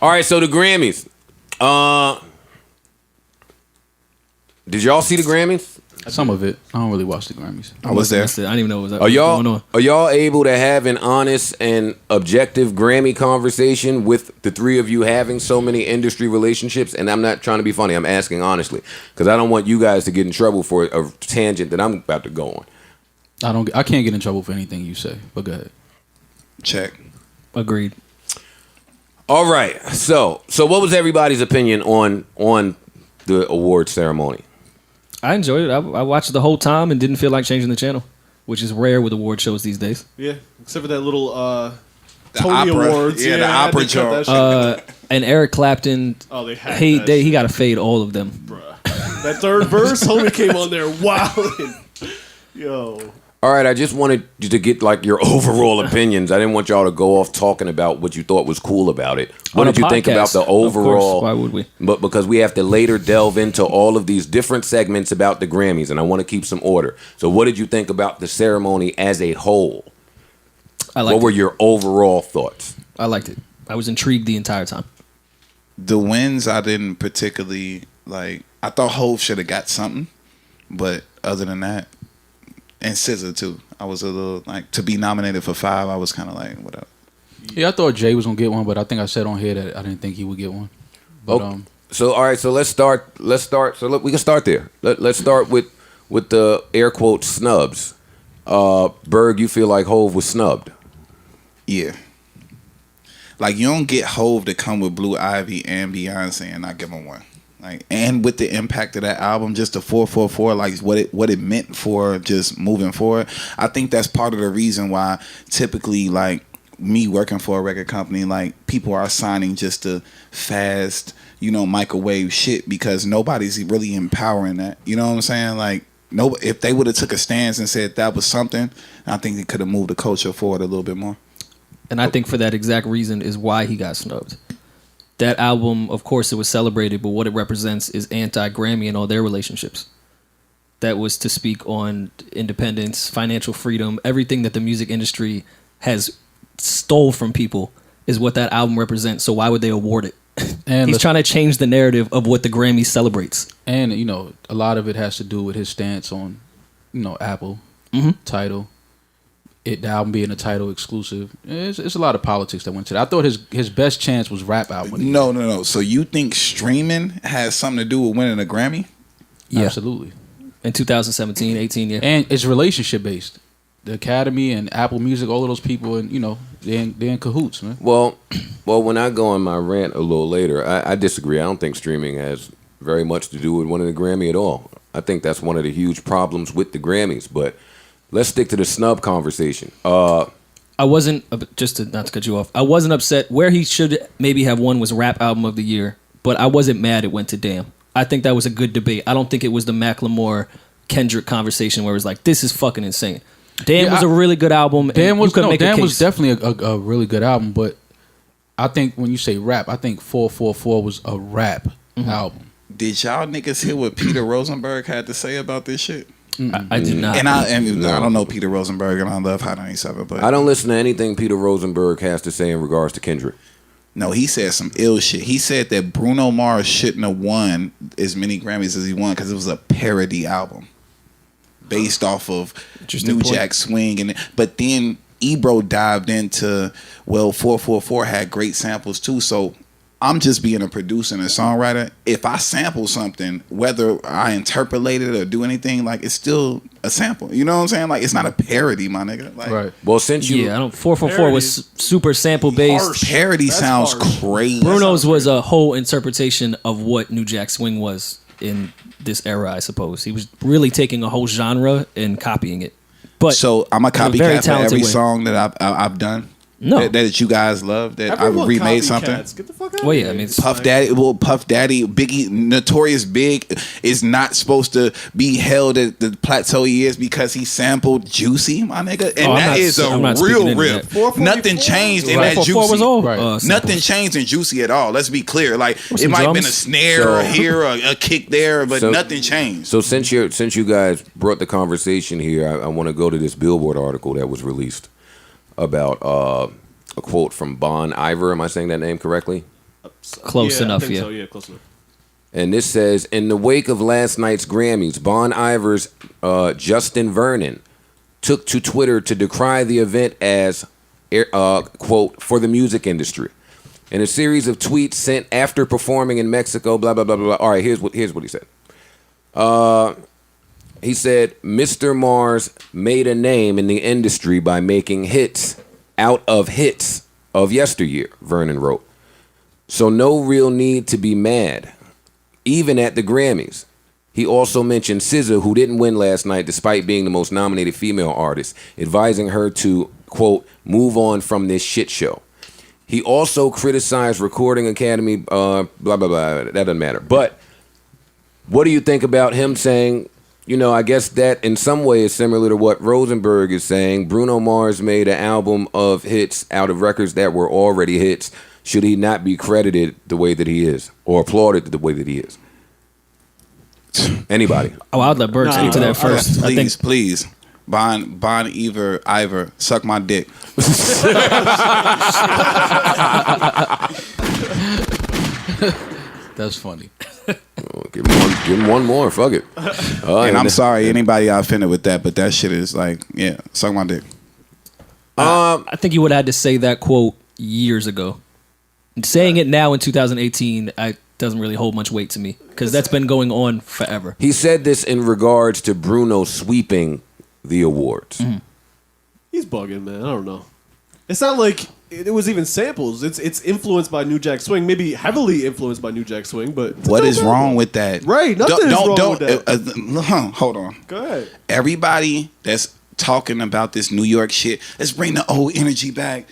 All right, so the Grammys. Did y'all see the Grammys? Some of it. I don't really watch the Grammys. I was there. I didn't even know what was Are going on. y'all able to have an honest and objective Grammy conversation with the three of you having so many industry relationships? And I'm not trying to be funny. I'm asking honestly because I don't want you guys to get in trouble for a tangent that I'm about to go on. I can't get in trouble for anything you say. But go ahead. Check. Agreed. All right. So what was everybody's opinion on the award ceremony? I enjoyed it. I watched it the whole time and didn't feel like changing the channel, which is rare with award shows these days. Yeah, except for that little Tony opera. Awards. Yeah, the opera show. And Eric Clapton, Oh, they had he got to fade all of them. Bruh. That third verse, homie came on there wilding. Yo. All right, I just wanted you to get like your overall opinions. I didn't want y'all to go off talking about what you thought was cool about it. What On did a you think podcast, about the overall? of course. Why would we? But because we have to later delve into all of these different segments about the Grammys, and I want to keep some order. So, what did you think about the ceremony as a whole? What were your overall thoughts? I liked it. I was intrigued the entire time. The wins I didn't particularly like. I thought Hov should have got something, but other than that, and SZA too. I was a little like to be nominated for 5. I was kind of like whatever. Yeah, I thought Jay was gonna get one, but I think I said on here that I didn't think he would get one. But So all right, so let's start. So we can start there. Let's start with the air quote snubs. Berg, you feel like Hov was snubbed? Yeah. Like you don't get Hov to come with Blue Ivy and Beyonce and not give him one. Like, and with the impact of that album, just the 444, like what it meant for just moving forward. I think that's part of the reason why typically like me working for a record company, like people are signing just the fast, microwave shit because nobody's really empowering that. You know what I'm saying? Like if they would have took a stance and said that was something, I think it could have moved the culture forward a little bit more. And I think for that exact reason is why he got snubbed. That album, of course, it was celebrated, but what it represents is anti-Grammy and all their relationships. That was to speak on independence, financial freedom, everything that the music industry has stole from people is what that album represents. So why would they award it? And he's trying to change the narrative of what the Grammy celebrates. And, a lot of it has to do with his stance on, Apple, Tidal. The album being a Tidal exclusive. It's a lot of politics that went to that. I thought his best chance was rap album. No. So you think streaming has something to do with winning a Grammy? Yeah. Absolutely. In 2017, 18, yeah. And it's relationship based. The Academy and Apple Music, all of those people, and they're in cahoots, man. Well, when I go on my rant a little later, I disagree. I don't think streaming has very much to do with winning the Grammy at all. I think that's one of the huge problems with the Grammys, but let's stick to the snub conversation. I wasn't, not to cut you off, I wasn't upset. Where he should maybe have won was Rap Album of the Year, but I wasn't mad it went to Damn. I think that was a good debate. I don't think it was the Macklemore Kendrick conversation where it was like, this is fucking insane. Damn was a really good album. Damn was definitely a really good album, but I think when you say rap, I think 444 was a rap album. Did y'all niggas hear what Peter Rosenberg had to say about this shit? I did not. And I don't know Peter Rosenberg, and I love Hot 97, but I don't listen to anything Peter Rosenberg has to say in regards to Kendrick. No, he said some ill shit. He said that Bruno Mars shouldn't have won as many Grammys as he won because it was a parody album based off of New Jack Swing, but then Ebro dived into 444 had great samples too, so I'm just being a producer and a songwriter. If I sample something, whether I interpolate it or do anything, like it's still a sample. You know what I'm saying? Like it's not a parody, my nigga. Like, right. Well, since you 444 was super sample based. Parody sounds crazy. Bruno's was a whole interpretation of what New Jack Swing was in this era, I suppose. He was really taking a whole genre and copying it. But so I'm a copycat for every song that I've done. No, that you guys love. That I remade something. Get the fuck out. Well, yeah, I mean, Puff Daddy, Biggie, Notorious Big is not supposed to be held at the plateau he is because he sampled Juicy, my nigga, and that is a real rip. Nothing changed in that Juicy. Was old, nothing changed in Juicy at all. Let's be clear. Like it might have been a snare here, a kick there, but nothing changed. So since you guys brought the conversation here, I want to go to this Billboard article that was released about a quote from Bon Iver. Am I saying that name correctly? Close I enough, think yeah. So, yeah, close enough. And this says, in the wake of last night's Grammys, Bon Iver's Justin Vernon took to Twitter to decry the event as, quote, for the music industry. In a series of tweets sent after performing in Mexico, blah, blah, blah, blah, blah. All right, here's what he said. He said, Mr. Mars made a name in the industry by making hits out of hits of yesteryear, Vernon wrote. So no real need to be mad, even at the Grammys. He also mentioned SZA, who didn't win last night despite being the most nominated female artist, advising her to, quote, move on from this shit show. He also criticized Recording Academy, blah, blah, blah. That doesn't matter. But what do you think about him saying, you know, I guess that in some way is similar to what Rosenberg is saying. Bruno Mars made an album of hits out of records that were already hits. Should he not be credited the way that he is or applauded the way that he is? Anybody? Oh, I'd let Berg speak to that first. Please. Bon Iver, suck my dick. That's funny. Give him one more. Fuck it. And I'm sorry, anybody I offended with that, but that shit is like, yeah, suck my dick. I think you would have had to say that quote years ago. Saying it now in 2018 doesn't really hold much weight to me because that's been going on forever. He said this in regards to Bruno sweeping the awards. Mm-hmm. He's bugging, man. I don't know. It's not like it was even samples. It's influenced by New Jack Swing, maybe heavily influenced by New Jack Swing, but What is wrong with that? Right, nothing is wrong with that. Hold on. Go ahead. Everybody that's talking about this New York shit, let's bring the old energy back.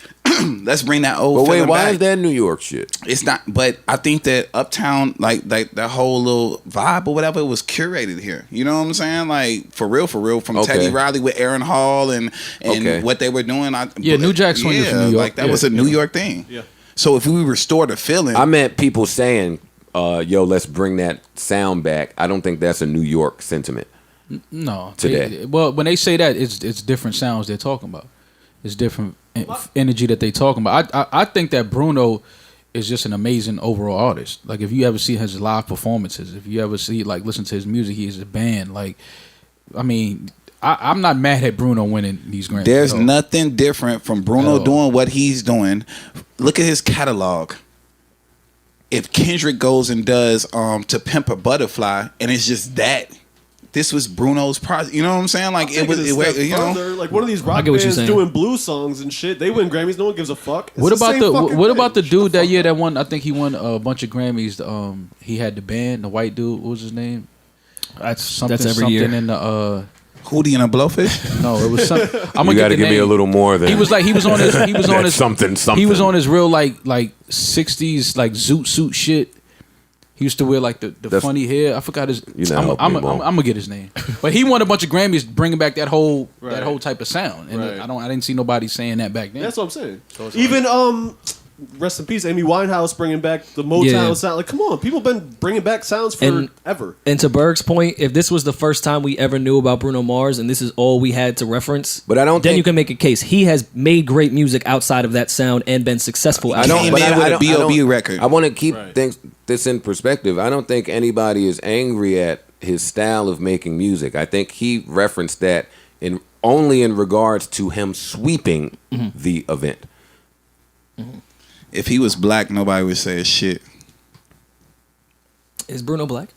Let's bring that old. But wait, why back. is that New York shit? It's not, but I think that Uptown, like that whole little vibe or whatever, was curated here. You know what I'm saying? Like for real, from Okay. Teddy Riley with Aaron Hall and Okay. what they were doing. New Jack Swing is from New York. Like that was a New York thing. Yeah. So if we restore the feeling, I meant people saying, yo, let's bring that sound back. I don't think that's a New York sentiment. No. Today. Well, when they say that, it's different sounds they're talking about. It's different energy that they talking about. I think that Bruno is just an amazing overall artist. Like if you ever see his live performances, if you ever see listen to his music, he's a band. Like, I mean, I'm not mad at Bruno winning these Grammys. there's nothing different from Bruno doing what he's doing. Look at his catalog. If Kendrick goes and does To Pimp a Butterfly, and it's just that. This was Bruno's project. You know what I'm saying? Like it was, you know, like one of these rock get what you're bands saying. doing blues songs and shit. They win Grammys. No one gives a fuck. It's What about same the fucking what thing. about the Shut dude that fuck year up. that won? I think he won a bunch of Grammys. He had the band, the white dude. What was his name? That's every year. In the Hootie and a Blowfish. no, it was some. I'm You gonna got to get the give me name. a little more than He was on his something. He was on his real like 60s like zoot suit shit. He used to wear like the funny hair. I forgot his. You know, I'm gonna get his name. But he won a bunch of Grammys, bringing back that whole Right. type of sound. And Right. I didn't see nobody saying that back then. That's what I'm saying. Even rest in peace, Amy Winehouse bringing back the Motown Yeah. sound. Like, come on, people been bringing back sounds forever. And to Berg's point, if this was the first time we ever knew about Bruno Mars and this is all we had to reference, But I don't then think- you can make a case. He has made great music outside of that sound and been successful. I don't- outside. Came in with a B.O.B. record. I want to keep Right. this in perspective. I don't think anybody is angry at his style of making music. I think he referenced that only in regards to him sweeping the event. If he was black, nobody would say shit. Is Bruno black?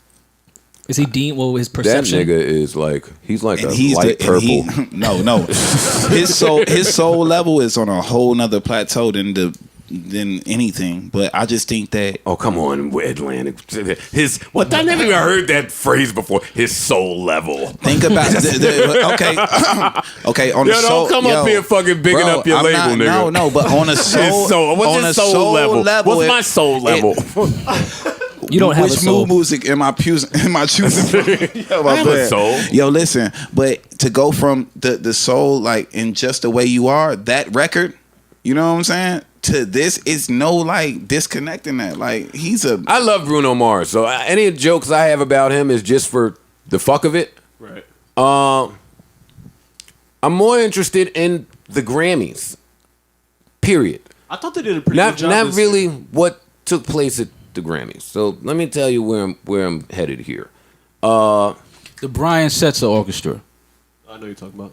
Is he deemed? Well, his That perception. nigga is like he's like And a he's light the, and purple. he, no. His soul level is on a whole nother plateau than anything. But I just think that Oh, come on, Atlantic. I never even heard that phrase before. His soul level. think about okay on the Yo, don't soul. come up here fucking bigging bro, up your I'm label, nigga. No, but on a soul. What's on his a soul level? What's my soul level? You don't have Which a soul. mood music am I choosing? I have a soul. Yo, listen, but to go from the soul, like in Just the Way You Are, that record, you know what I'm saying? To this, it's no like disconnecting that. Like I love Bruno Mars, so any jokes I have about him is just for the fuck of it. Right. I'm more interested in the Grammys. Period. I thought they did a pretty Not good job. not this really year. what took place at the Grammys. So let me tell you where I'm headed here. The Brian Setzer Orchestra. I know you're talking about.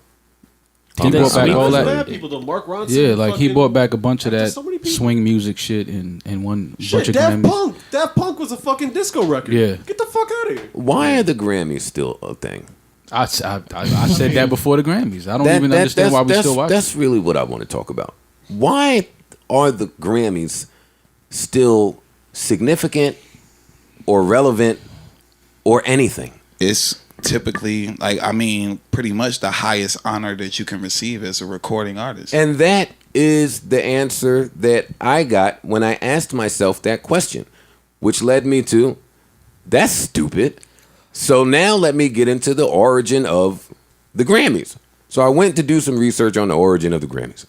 He brought back all Bad that. people, the Mark Ronson. Yeah, like he brought back a bunch of After that so many people. swing music shit and won a Shit, bunch of Daft Grammys. Punk. Daft Punk was a fucking disco record. Yeah. Get the fuck out of here. Why are the Grammys still a thing? I said that before the Grammys. I don't even understand why we still watch. That's really what I want to talk about. Why are the Grammys still significant or relevant or anything? It's typically pretty much the highest honor that you can receive as a recording artist. And that is the answer that I got when I asked myself that question, which led me to, that's stupid. So now let me get into the origin of the Grammys. So I went to do some research on the origin of the Grammys.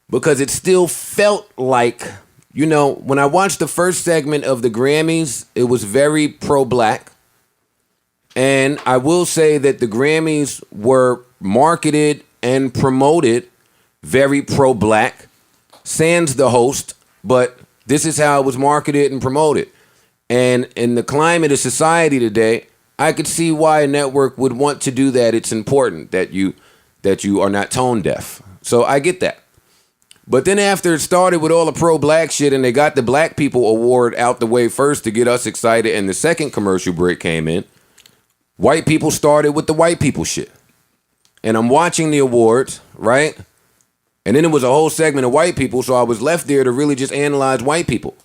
Because it still felt like, when I watched the first segment of the Grammys, it was very pro-black. And I will say that the Grammys were marketed and promoted very pro-black, sans the host, but this is how it was marketed and promoted. And in the climate of society today, I could see why a network would want to do that. It's important that you are not tone deaf. So I get that. But then after it started with all the pro-black shit and they got the Black People Award out the way first to get us excited and the second commercial break came in, white people started with the white people shit. And I'm watching the awards, right? And then it was a whole segment of white people, so I was left there to really just analyze white people.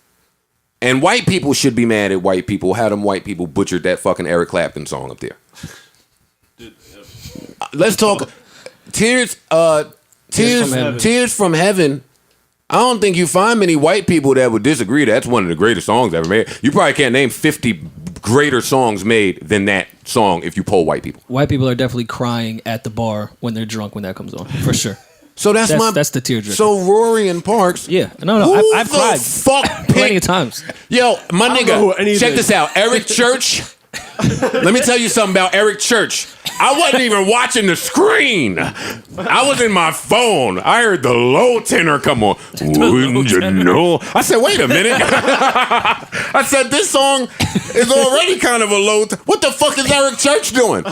And white people should be mad at white people, how them white people butchered that fucking Eric Clapton song up there. Let's talk Tears from Heaven. I don't think you find many white people that would disagree. That's one of the greatest songs ever made. You probably can't name 50 greater songs made than that song if you poll white people. White people are definitely crying at the bar when they're drunk when that comes on, for sure. So that's the tearjerker. So Rory and Parks. Yeah, no, I've cried plenty of times. Yo, my nigga, check this out. Eric Church. Let me tell you something about Eric Church. I wasn't even watching the screen. I was in my phone. I heard the low tenor come on. Wouldn't you know? I said, wait a minute. I said, this song is already kind of a low. What the fuck is Eric Church doing?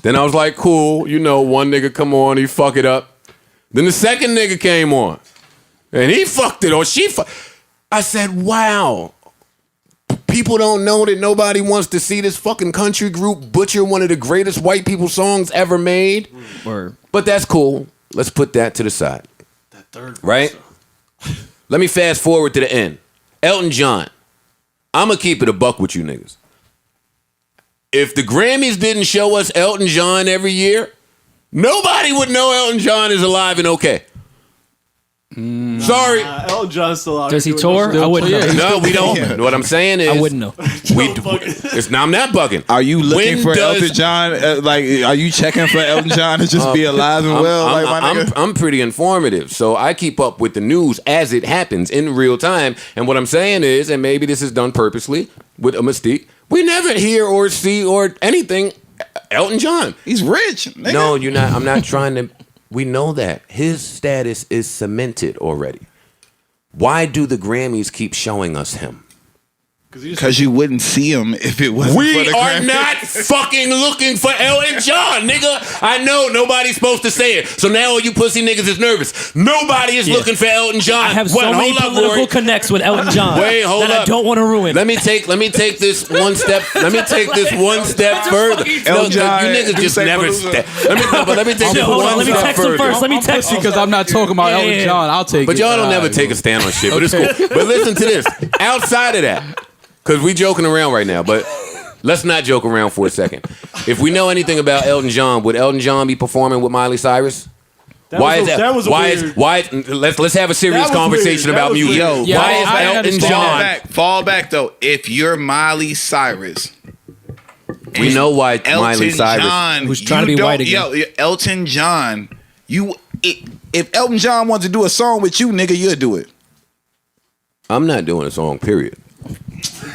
Then I was like, cool. One nigga come on, he fuck it up. Then the second nigga came on, and he fucked it, or I said, wow. People don't know that nobody wants to see this fucking country group butcher one of the greatest white people songs ever made. Word. But that's cool. Let's put that to the side. That third verse, right? Let me fast forward to the end. Elton John. I'm going to keep it a buck with you niggas. If the Grammys didn't show us Elton John every year, nobody would know Elton John is alive and okay. Sorry. Elton John's still out. Does he tour? I wouldn't know. No, we don't. What I'm saying is, I wouldn't know. I'm not bugging. Are you looking for Elton John? Are you checking for Elton John to just be alive and well? I'm pretty informative, so I keep up with the news as it happens in real time. And what I'm saying is, and maybe this is done purposely with a mystique, we never hear or see or anything Elton John. He's rich. Nigga. No, you're not. I'm not trying to. We know that his status is cemented already. Why do the Grammys keep showing us him? Because you wouldn't see him if it wasn't for the are Grammys. not fucking looking for Elton John, nigga. I know nobody's supposed to say it. So now all you pussy niggas is nervous. Nobody is looking for Elton John. I have so many political connects with Elton John Wait, hold that up. I don't want to ruin. Let me take this one step. Let me take this one step further. Elton John, you niggas just never step. Let me take this Hold on, one let me step text him further. first. Let me text him Because I'm not talking about Elton John. I'll take it. But y'all don't never take a stand on shit. But it's cool. But listen to this. Outside of that. Because we joking around right now, but let's not joke around for a second. If we know anything about Elton John, would Elton John be performing with Miley Cyrus? Let's have a serious conversation about music. Yo, why is Elton John? Fall back though. If you're Miley Cyrus, we know why Miley Cyrus John, who's trying to be white again. Yo, Elton John, if Elton John wants to do a song with you, nigga, you'll do it. I'm not doing a song, period.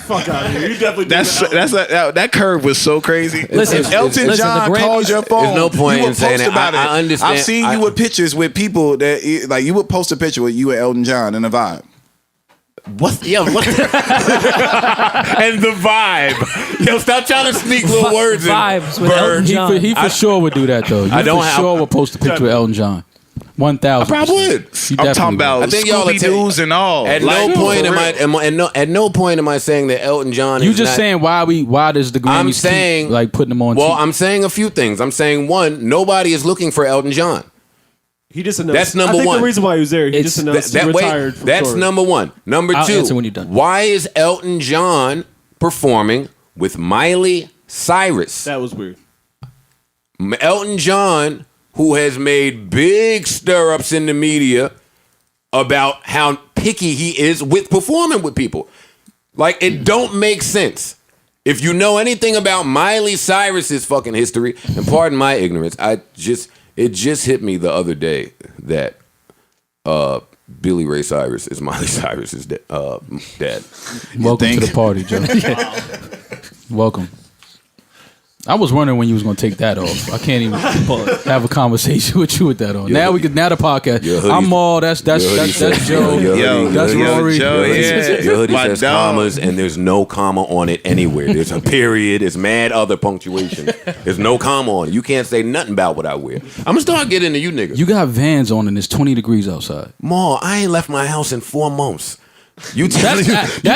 Fuck out of here. You definitely that curve was so crazy. Listen, if Elton John calls your phone, there's no point you in saying post about that. it. I understand. I've seen you with pictures with people that like you would post a picture with you and Elton John in a vibe. What's and the vibe. Yo, stop trying to sneak little words in. Vibes with Elton John. He for sure would do that though. You I don't for have- sure would post a picture with Elton John. 1,000. I probably would. I'm talking about I think y'all are Scooby Doo's and all. At Like, no point for am real. I at no point am I saying that Elton John You is just not, saying why does the Grammys I'm keep, saying like putting them on? Well, TV? I'm saying a few things. I'm saying one, nobody is looking for Elton John. He just announced. That's number I think one. the reason why he was there, he It's- just announced That he way, retired from that's touring. number one. Number I'll two, answer when you're done. why is Elton John performing with Miley Cyrus? That was weird. Elton John, who has made big stir-ups in the media about how picky he is with performing with people. Like, it don't make sense. If you know anything about Miley Cyrus's fucking history, and pardon my ignorance, it just hit me the other day that Billy Ray Cyrus is Miley Cyrus's dad. Welcome to the party, Joe. Welcome. I was wondering when you was going to take that off. I can't even have a conversation with you with that on. Now the podcast. I'm all that's Joe. That's Rory. Joe, yeah. Your hoodie My says dog. commas and there's no comma on it anywhere. There's a period. There's mad other punctuation. There's no comma on it. You can't say nothing about what I wear. I'm gonna start getting to you niggas. You got Vans on and it's 20 degrees outside. Ma, I ain't left my house in 4 months. You That's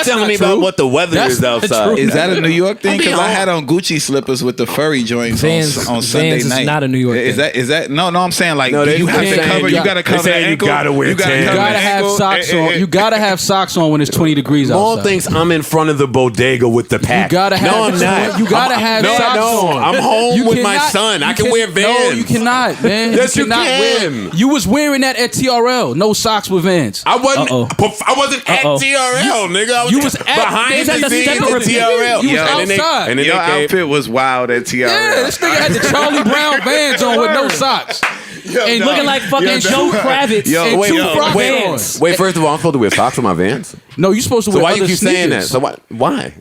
telling not me true. about what the weather That's is not outside. true. Is that a New York thing? I mean, Because I had on Gucci slippers with the furry joints on Sunday Vans is night. not a New York Is thing. that? No, I'm saying like No, you have to saying cover. You got to cover the saying you ankle. gotta wear gotta tan. You cover gotta the have ankle. socks on. You gotta have socks on when it's 20 degrees Maul outside. thinks I'm in front of the bodega with the pack. You gotta have. No, I'm not. You gotta have no, socks no. on. I'm home You with my cannot- son. I you can wear No, Vans. you cannot, man. Yes, you cannot can. Wear, you was wearing that at TRL. No socks with Vans. I wasn't. Uh-oh. I wasn't at TRL, nigga. I was, You was at- behind they had the to scenes step at up. TRL. You was And then outside. and then Your they came. outfit was wild at TRL. Yeah, this nigga had the Charlie Brown Vans on with no socks. And looking like fucking Joe Kravitz. Yo, and wait, two yo, frock wait, Vans. Wait, first of all, I'm supposed to wear socks with my Vans. No, you supposed to So wear why other you keep saying that? sneakers. So why?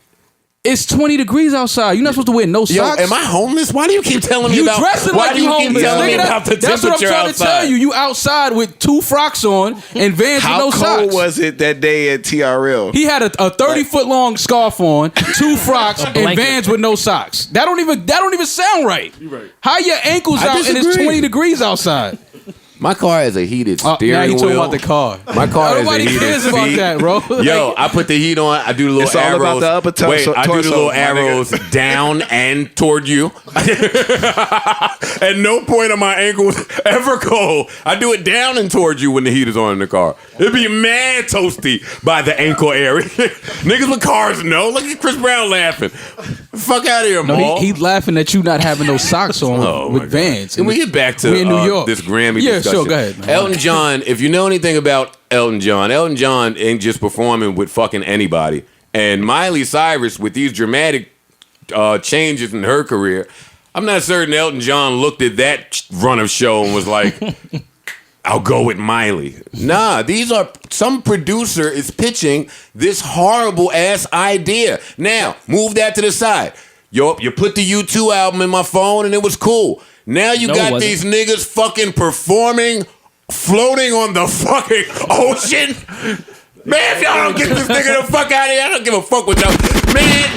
It's 20 degrees outside. You're not supposed to wear no Yo, socks. am I homeless? Why do you keep telling me You about? dressing Why like do you you keep homeless. telling me Nigga, about the that's what I'm temperature trying to outside? tell you. You outside with 2 frocks on and Vans How with no cold socks. was it that day at TRL? He had a 30-foot long scarf on, 2 frocks, and blanket. Vans with no socks. That don't even sound right. You're right. How your ankles I out and it's disagree. 20 degrees outside? My car has a heated Now steering you talking wheel. about the car. My car has a Nobody heated cares seat. about that, bro. Yo, I put the heat on. I do the little It's all arrows. about the upper torso- Wait, I do the torso, little my arrows down and toward you. At no point are my ankles ever cold. I do it down and towards you when the heat is on in the car. It'd be mad toasty by the ankle area. Niggas with cars know. Look at Chris Brown laughing. Fuck out of here, No, Maul. he laughing at you not having no socks on Oh, with my God. Vans. Can we get back to we in New York. this Grammy Yeah, discussion? sure, go ahead, man. Elton John, if you know anything about Elton John ain't just performing with fucking anybody. And Miley Cyrus, with these dramatic changes in her career, I'm not certain Elton John looked at that run of show and was like, I'll go with Miley. Nah, some producer is pitching this horrible ass idea. Now, move that to the side. Yo, you put the U2 album in my phone and it was cool. Now you No, it got wasn't. these niggas fucking performing, floating on the fucking ocean. Man, if y'all don't get this nigga the fuck out of here, I don't give a fuck what y'all. Man,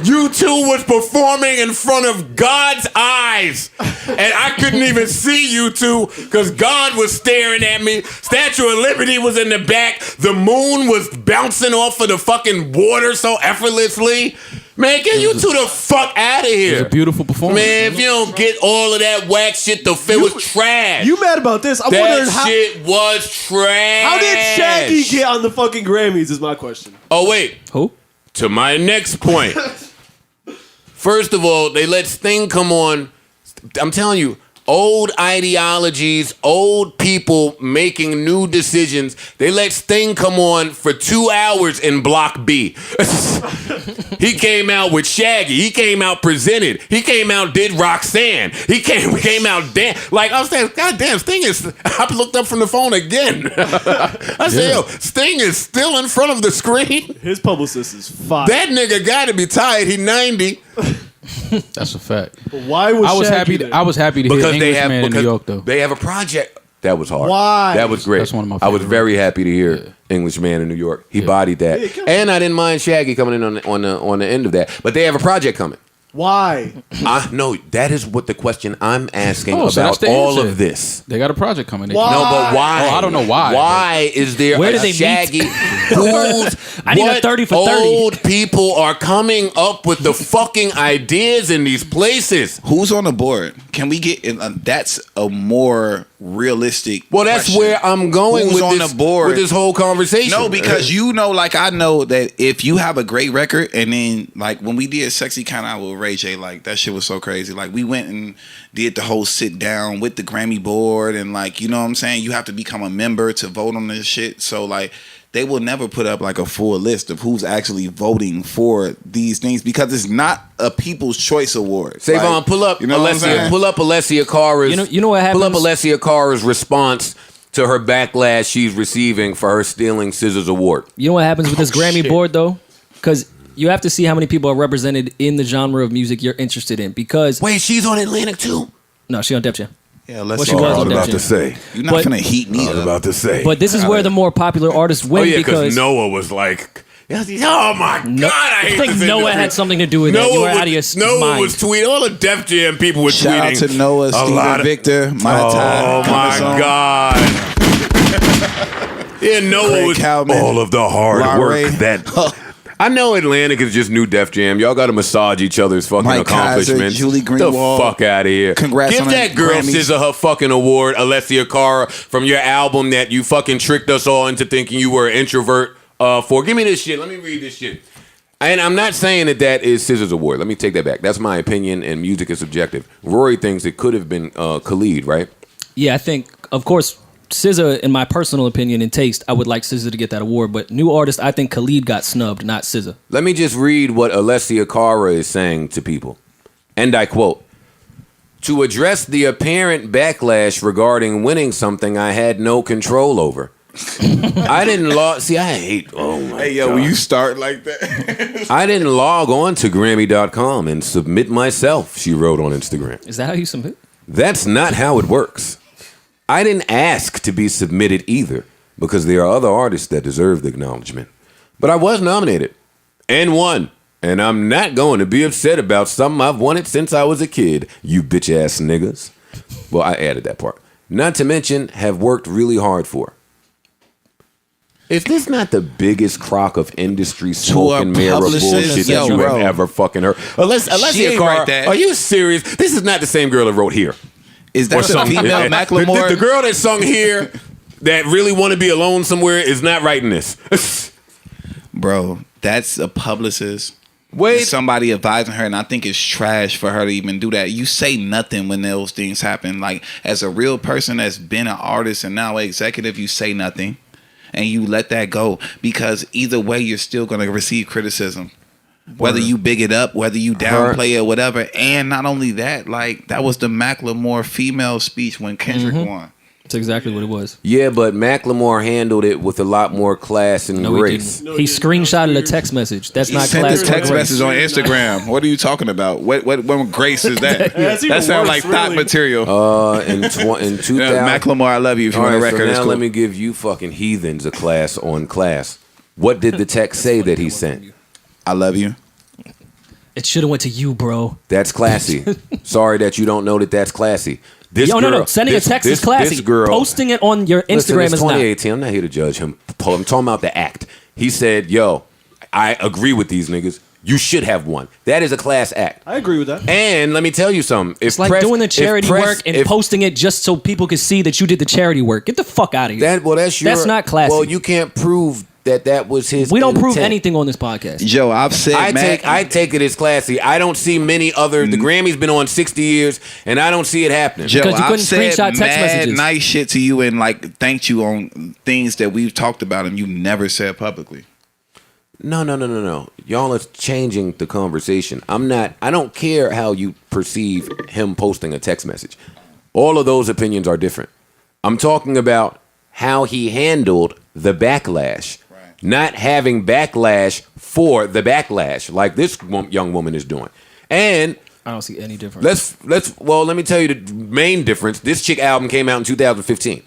U2 was performing in front of God's eyes. And I couldn't even see U2 because God was staring at me. Statue of Liberty was in the back. The moon was bouncing off of the fucking water so effortlessly. Man, get U2 the fuck out of It here. was a beautiful performance. Man, if you don't get all of that whack shit, the fit was trash. You mad about this? I'm wondering That shit was trash. how did Shaggy get on the fucking Grammys? Is my question. Oh, wait. Who? To my next point. First of all, they let Sting come on. I'm telling you, old ideologies, old people making new decisions. They let Sting come on for 2 hours in Block B. He came out with Shaggy. He came out presented. He came out, did Roxanne. He came out like I was saying, God damn, Sting is. I looked up from the phone again. I said, yo, Sting is still in front of the screen. His publicist is fire. That nigga got to be tired. He 90. That's a fact. But why was I was Shaggy happy. there? I was happy to hear Englishman in New York though. They have a project. That was hard. Why? That was great. That's one of my I was favorite very happy to hear Englishman in New York. He bodied that, and I didn't mind Shaggy coming in on the end of that. But they have a project coming. Why? No, that is what the question I'm asking Oh, so that's about the all answer. of this. They got a project coming. Why? No, but why? Oh, I don't know why. Why is there Where a do they meet? Shaggy? I need a What 30 for 30. old people are coming up with the fucking ideas in these places? Who's on the board? Can we get in? That's a more realistic. Well, that's question. where I'm going Who's with on this, the board? with this whole conversation. No, because like I know that if you have a great record, and then like when we did "Sexy Kind of" with Ray J, like that shit was so crazy. Like we went and did the whole sit down with the Grammy board, and like you know what I'm saying, you have to become a member to vote on this shit. So like they will never put up like a full list of who's actually voting for these things because it's not a People's Choice Award. Savon, Like, pull up you know what I'm saying? Pull up Alessia Cara's. You know what happens? Pull up Alessia Cara's response to her backlash she's receiving for her stealing SZA's award. You know what happens with this Grammy board though? Because you have to see how many people are represented in the genre of music you're interested in. Because Wait, she's on Atlantic too? no, she on Def Jam. Yeah, let's. Well, she was I was on about Def to Jam. say. You're not But- gonna heat me up. to say. But this is where the more popular artists win oh yeah, because Noah was like, oh my No- god, I hate I think this Noah industry. had something to do with that. You were out of your Noah mind. was tweeting. All the Def Jam people were Shout out tweeting. to Noah, a Steven, lot of- Victor, my Oh time. my god. Yeah, Noah Craig was Cowman, all of the hard Rory. work that. I know Atlantic is just new Def Jam. Y'all got to massage each other's fucking Mike Kaiser, accomplishments. Julie Greenwald. The fuck out of here. Congrats Give on that the girl Grammys. SZA her fucking award, Alessia Cara, from your album that you fucking tricked us all into thinking you were an introvert for. Give me this shit. Let me read this shit. And I'm not saying that is SZA's award. Let me take that back. That's my opinion, and music is subjective. Rory thinks it could have been Khalid, right? yeah, I think of course SZA, in my personal opinion and taste, I would like SZA to get that award. But new artist, I think Khalid got snubbed, not SZA. Let me just read what Alessia Cara is saying to people. And I quote, "To address the apparent backlash regarding winning something I had no control over. I didn't log... See, I hate... Oh, my Hey, yo, God. when you start like that. I didn't log on to Grammy.com and submit myself," she wrote on Instagram. Is that how you submit? "That's not how it works. I didn't ask to be submitted either, because there are other artists that deserve the acknowledgement. But I was nominated and won, and I'm not going to be upset about something I've wanted since I was a kid, you bitch ass niggas." Well, I added that part. "Not to mention, have worked really hard for." Is this not the biggest crock of industry smoke and mirror publicist, bullshit that yo, you have bro. ever fucking heard? Alessia She ain't Cara, write that. are you serious? This is not the same girl that wrote Here. Is that a female Macklemore? The girl that sung Here that really want to be alone somewhere is not writing this. Bro, that's a publicist. Wait. It's somebody advising her, and I think it's trash for her to even do that. You say nothing when those things happen. Like, as a real person that's been an artist and now an executive, you say nothing. And you let that go. Because either way, you're still going to receive criticism. Whether you big it up, whether you downplay it, whatever. And not only that, like, that was the Macklemore female speech when Kendrick won. That's exactly what it was. Yeah, but Macklemore handled it with a lot more class and No, grace. he didn't. He screenshotted a text message. That's He not sent class. this text Grace. message on Instagram. What are you talking about? What grace is that? that's even That sounds worse, like thought really. material. In 2000. Macklemore, I love you. If you All want a right, record, so it's now cool. let me give you fucking heathens a class on class. What did the text say that he sent? I love you. It should have went to you, bro. That's classy. Sorry that you don't know that that's classy. This Yo, girl, no. Sending this, a text this, is classy. This girl, Posting it on your listen, Instagram it's is not. 2018. I'm not here to judge him. I'm talking about the act. He said, "Yo, I agree with these niggas. You should have one." That is a class act. I agree with that. And let me tell you something. If It's like press- doing the if charity press- work and if- posting it just so people could see that you did the charity work. Get the fuck out of here. That's your. That's not classy. Well, you can't prove that was his. We don't prove intent. anything on this podcast. Joe, I've said I take it as classy. I don't see many other. The Grammy's been on 60 years, and I don't see it happening. Joe, Because you I've couldn't said screenshot text mad messages. nice shit to you and like thanked you on things that we've talked about and you never said publicly. No. Y'all are changing the conversation. I don't care how you perceive him posting a text message. All of those opinions are different. I'm talking about how he handled the backlash. Right. Not having backlash for the backlash like this young woman is doing. And I don't see any difference. let me tell you the main difference. This chick album came out in 2015.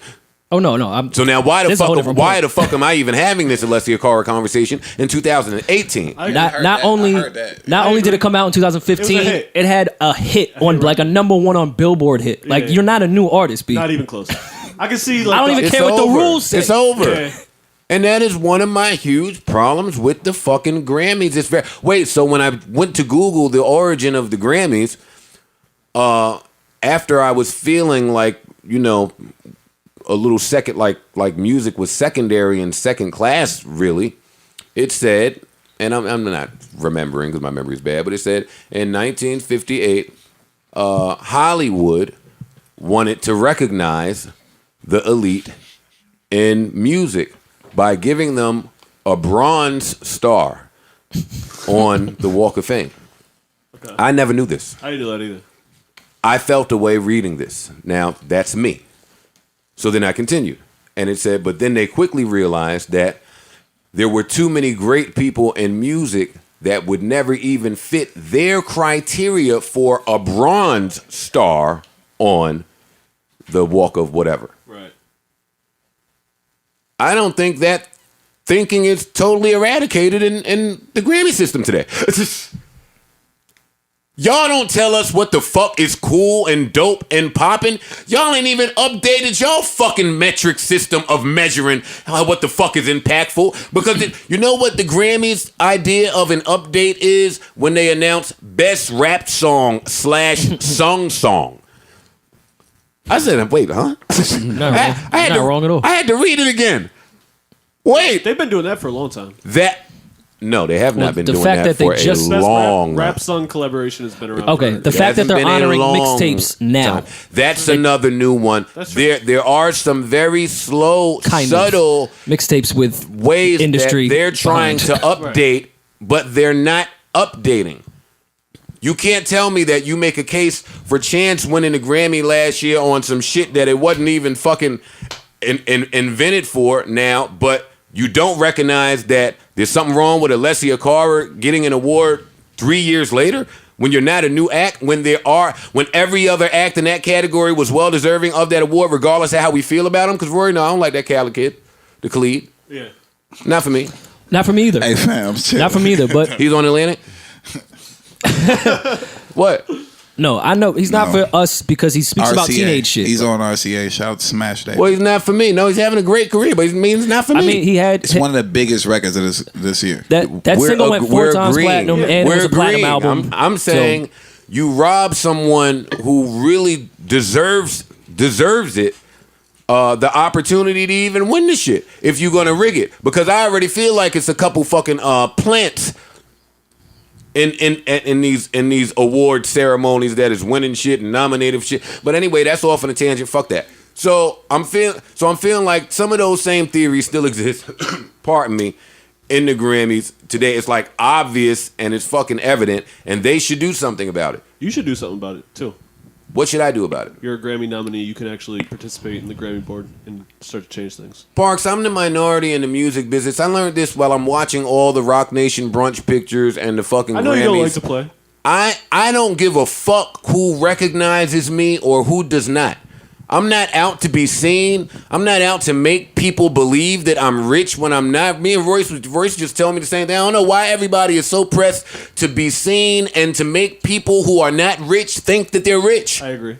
Oh no. So now why This is a whole different point. the fuck am I even having this Alessia Cara conversation in 2018? Not only did it come out in 2015, It was a hit. it had a hit on like a number one on Billboard hit. Like Yeah. you're not a new artist, B. Not even close. I can see. Like, I don't even It's care what the over. rules say. It's over. Yeah. And that is one of my huge problems with the fucking Grammys. So when I went to Google the origin of the Grammys, after I was feeling like, a little second, like music was secondary and second class, really, it said, and I'm not remembering because my memory is bad, but it said in 1958, Hollywood wanted to recognize the elite in music by giving them a bronze star on the Walk of Fame. Okay. I never knew this. I didn't know that either. I felt a way reading this. Now, that's me. So then I continued. And it said, but then they quickly realized that there were too many great people in music that would never even fit their criteria for a bronze star on the Walk of whatever. Right. I don't think that thinking is totally eradicated in the Grammy system today. Y'all don't tell us what the fuck is cool and dope and popping. Y'all ain't even updated y'all fucking metric system of measuring what the fuck is impactful. Because you know what the Grammys' idea of an update is when they announce best rap song / sung song. I said, wait, huh? Not wrong at all. I had to read it again. Wait. They've been doing that for a long time. No, they have not been the doing fact that that they for just- a Best long rap song collaboration has been around. Okay, forever. the fact that hasn't they're been in a honoring long mixtapes now. time. That's another new one. That's true. There are some very slow, subtle Mixtapes with ways industry that they're trying behind. to update, but they're not updating. You can't tell me that you make a case for Chance winning the Grammy last year on some shit that it wasn't even fucking invented for now, but you don't recognize that there's something wrong with Alessia Cara getting an award 3 years later when you're not a new act, when every other act in that category was well deserving of that award, regardless of how we feel about him. Because Rory, no, I don't like that Khaled kid, the Khalid. Yeah. Not for me. Not for me either. Hey fam, chill. Not for me either. But He's on Atlantic. What? no, I know he's not No. for us because he speaks about teenage shit. He's on RCA. Shout out to Smash Day. Well, he's not for me. No, he's having a great career, but he's not for me. I mean, he had It's one of the biggest records of this year. that We're single went 4 we're times agreeing. platinum and it We're was a platinum agreeing. album. I'm saying you rob someone who really deserves it the opportunity to even win the shit if you're gonna rig it, because I already feel like it's a couple fucking plants in these award ceremonies that is winning shit and nominated shit. But anyway, that's off on a tangent. Fuck that. So I'm feeling like some of those same theories still exist. Pardon me. In the Grammys today, it's like obvious and it's fucking evident, and they should do something about it. You should do something about it too. What should I do about it? You're a Grammy nominee. You can actually participate in the Grammy board and start to change things. Parks, I'm the minority in the music business. I learned this while I'm watching all the Rock Nation brunch pictures and the fucking I know Grammys. you don't like to play. I don't give a fuck who recognizes me or who does not. I'm not out to be seen. I'm not out to make people believe that I'm rich when I'm not. Me and Royce just telling me the same thing. I don't know why everybody is so pressed to be seen and to make people who are not rich think that they're rich. I agree.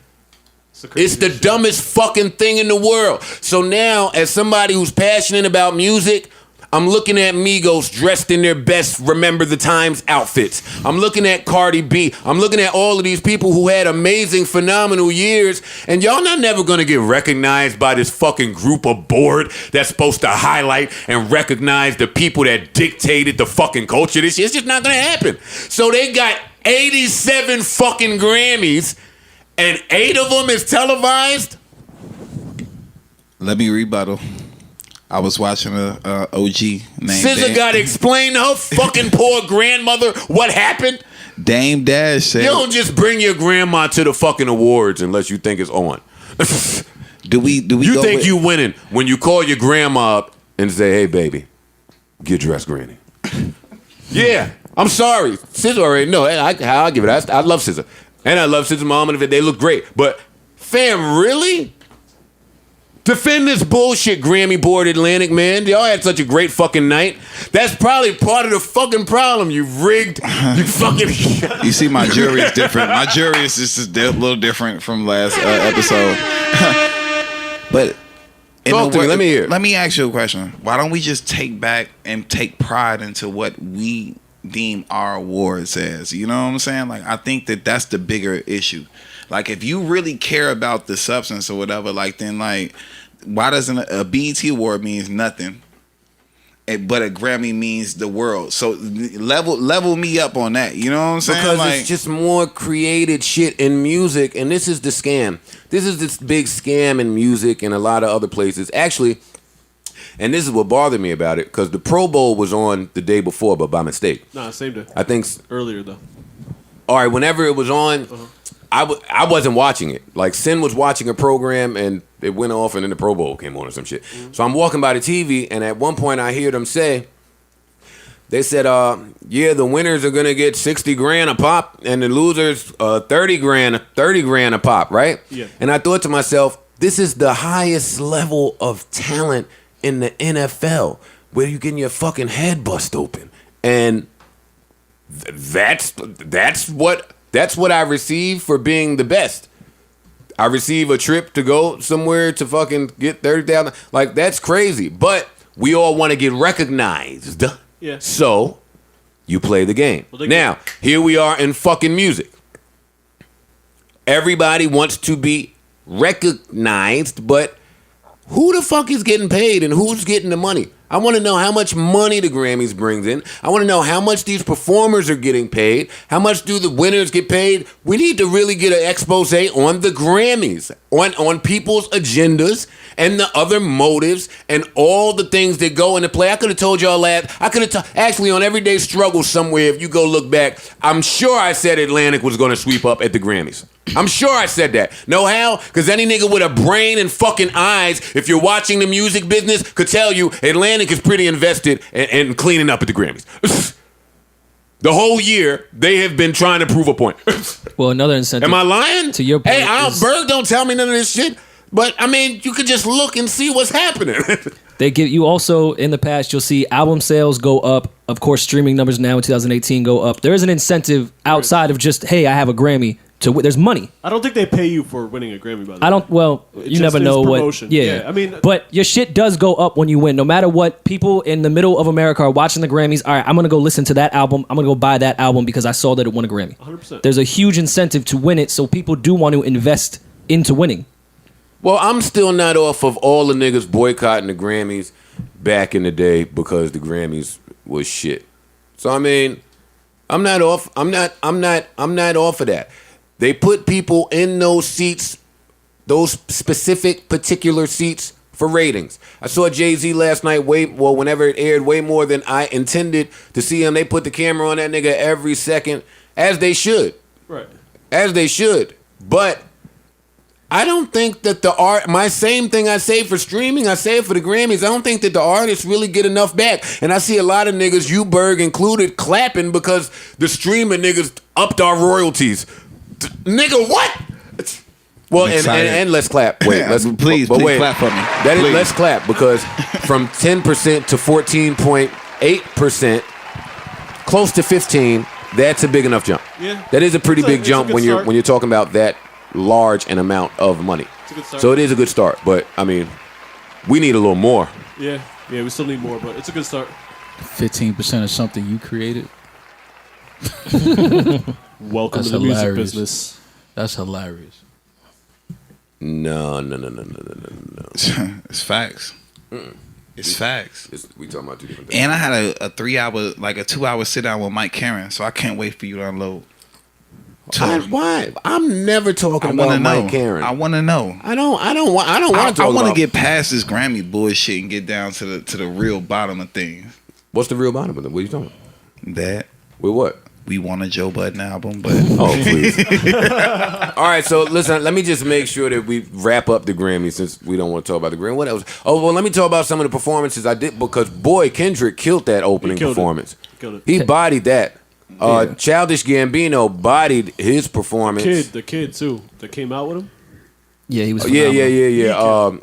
It's the dumbest fucking thing in the world. So now, as somebody who's passionate about music, I'm looking at Migos dressed in their best Remember the Times outfits. I'm looking at Cardi B. I'm looking at all of these people who had amazing, phenomenal years, and y'all not never gonna get recognized by this fucking group of board that's supposed to highlight and recognize the people that dictated the fucking culture. This shit's just not gonna happen. So they got 87 fucking Grammys, and 8 of them is televised? Let me rebuttal. I was watching a OG named SZA got to explain to her fucking poor grandmother what happened. Dame Dash said, You don't just bring your grandma to the fucking awards unless you think it's on. "Do we You go think with, you winning when you call your grandma up and say, "Hey, baby, get dressed, granny." Yeah, I'm sorry. SZA already know. I'll give it. I love SZA. And I love SZA mom, and they look great. But, fam, really? Defend this bullshit, Grammy board Atlantic, man. Y'all had such a great fucking night. That's probably part of the fucking problem. You rigged. You fucking. You see, my jury is different. My jury is just a little different from last episode. But Talk to me. Let me hear. Let me ask you a question. Why don't we just take back and take pride into what we deem our awards as? You know what I'm saying? Like, I think that's the bigger issue. Like, if you really care about the substance or whatever, like, then, like, why doesn't a BET award means nothing, but a Grammy means the world? So level me up on that. You know what I'm saying? Because like, it's just more created shit in music, and this is the scam. This is this big scam in music and a lot of other places. Actually, and this is what bothered me about it, because the Pro Bowl was on the day before, but by mistake. Nah, same day. I think Earlier, though. All right, whenever it was on, I wasn't watching it. Like, Sin was watching a program, and it went off, and then the Pro Bowl came on or some shit. So I'm walking by the TV, and at one point I hear them say, they said, yeah, the winners are going to get 60 grand a pop, and the losers 30 grand a pop, right? Yeah. And I thought to myself, this is the highest level of talent in the NFL, where you're getting your fucking head bust open. And that's what I receive for being the best. I receive a trip to go somewhere to fucking get 30,000. Like, that's crazy. But we all want to get recognized. Yeah. So you play the game. Well, now, here we are in fucking music. Everybody wants to be recognized, but who the fuck is getting paid and who's getting the money? I want to know how much money the Grammys brings in. I want to know how much these performers are getting paid. How much do the winners get paid? We need to really get an expose on the Grammys, on people's agendas and the other motives and all the things that go into play. I could have told y'all that. Actually, on Everyday Struggle somewhere, if you go look back, I'm sure I said Atlantic was going to sweep up at the Grammys. I'm sure I said that. Know how? Because any nigga with a brain and fucking eyes, if you're watching the music business, could tell you Atlantic is pretty invested in cleaning up at the Grammys. The whole year, they have been trying to prove a point. Well, another incentive. Am I lying? To your point, hey, Yung Berg don't tell me none of this shit. But, I mean, you could just look and see what's happening. They give you also, in the past, you'll see album sales go up. Of course, streaming numbers now in 2018 go up. There is an incentive outside of just, hey, I have a Grammy. There's money. I don't think they pay you for winning a Grammy, by the way. I don't. Well, you never know what. Yeah, I mean, but your shit does go up when you win. No matter what, people in the middle of America are watching the Grammys. All right, I'm gonna go listen to that album. I'm gonna go buy that album because I saw that it won a Grammy. 100%. There's a huge incentive to win it, so people do want to invest into winning. Well, I'm still not off of all the niggas boycotting the Grammys back in the day because the Grammys was shit. So I mean, I'm not off. I'm not off of that. They put people in those seats, those specific particular seats for ratings. I saw Jay-Z last night, whenever it aired, way more than I intended to see him. They put the camera on that nigga every second, as they should. Right. As they should. But I don't think that the art, my same thing I say for streaming, I say it for the Grammys. I don't think that the artists really get enough back. And I see a lot of niggas, Yung Berg included, clapping because the streaming niggas upped our royalties. Nigga, what? Well, and let's clap. Wait, please clap for me. Let's clap, because from 10% to 14.8%, close to 15, that's a big enough jump. Yeah. That is a pretty big jump when start. you're talking about that large an amount of money. It's a good start. So it is a good start, but I mean, we need a little more. Yeah, we still need more, but it's a good start. 15% of something you created. Welcome That's to the music hilarious. business. That's hilarious. No. It's facts. It's facts. We talking about two different things. And I had a 3-hour, like a 2-hour sit down with Mike Karen, so I can't wait for you to unload. Why? I'm never talking about Mike Karen. I want to know. I don't want to talk about. I want to get past this Grammy bullshit and get down to the real bottom of things. What's the real bottom of it? What are you talking about? That With what? we want a Joe Budden album, but Oh, please. All right, so listen, let me just make sure that we wrap up the Grammy, since we don't want to talk about the Grammy. What else? Oh, well, let me talk about some of the performances I did, because boy, Kendrick killed that opening performance. Killed it. He bodied that. Childish Gambino bodied his performance. The kid too, that came out with him. Yeah, he was. Yeah. phenomenal.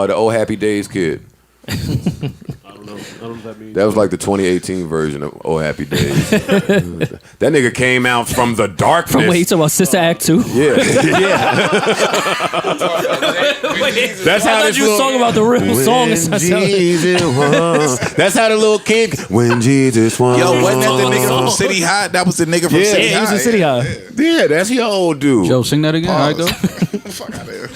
The Oh Happy Days kid. I don't know what that means. That was like the 2018 version of Oh Happy Days. That nigga came out from the darkness. From wait, you talking about Sister Act 2? Yeah. That's how this you was talking about the real song. That's how the little kid. When Jesus won. Yo, wasn't that the nigga from City High? That was the nigga from City Yeah, High. he was in City High. Yeah, that's your old dude. Joe, sing that again. How it go? Fuck out of here.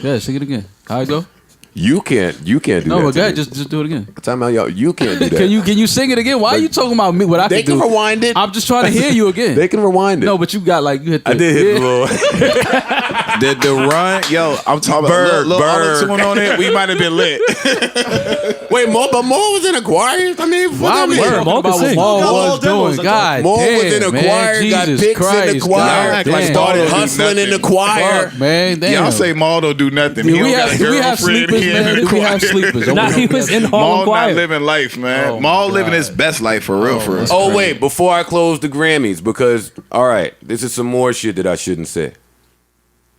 Yeah, sing it again. How it go? You can't do that. No, but to go ahead. me. Just do it again. Time out, y'all. You can't do that. Can you sing it again? Why are you talking about me? What I They can can do? rewind it. I'm just trying to hear you again. They can rewind it. No, but you got like you hit. I did hit the little. The run, yo, I'm talking Berg, about Berg. auto-tune on it. We might have been lit. Wait, but Mo was in a choir. I mean, Why what we do you talking mean? about what sing. Mo Got all was demos, doing? I God Mo damn, was in a man. choir, got Jesus picks in the Christ, choir, God act like damn. started started do hustling in the nothing. choir. Fuck, man. Damn. Y'all say Maul don't do nothing. Do He we don't got have a do we have girlfriend. sleepers, He in man? the Do we have choir. sleepers? Nah, he was in Harlem Maul not Choir. living life, man. Oh, Maul my living God. his best life for real, for real. Oh wait, before I close the Grammys, because all right, this is some more shit that I shouldn't say.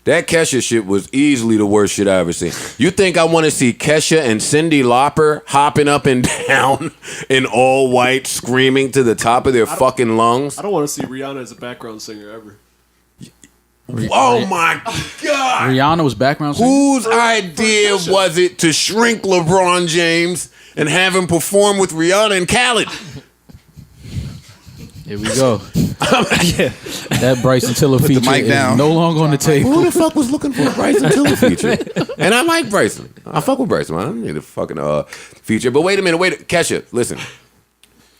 That Kesha shit was easily the worst shit I ever seen. You think I want to see Kesha and Cyndi Lauper hopping up and down in all white, screaming to the top of their fucking lungs? I don't want to see Rihanna as a background singer ever. Oh my God! Rihanna was background singer. Whose idea was it to shrink LeBron James and have him perform with Rihanna and Khaled? Here we go. That Bryson Tiller feature mic is down. no longer on the table. Who the fuck was looking for a Bryson Tiller feature? And I like Bryson. I fuck with Bryson, man. I don't need a fucking feature. But wait a minute, Kesha, listen.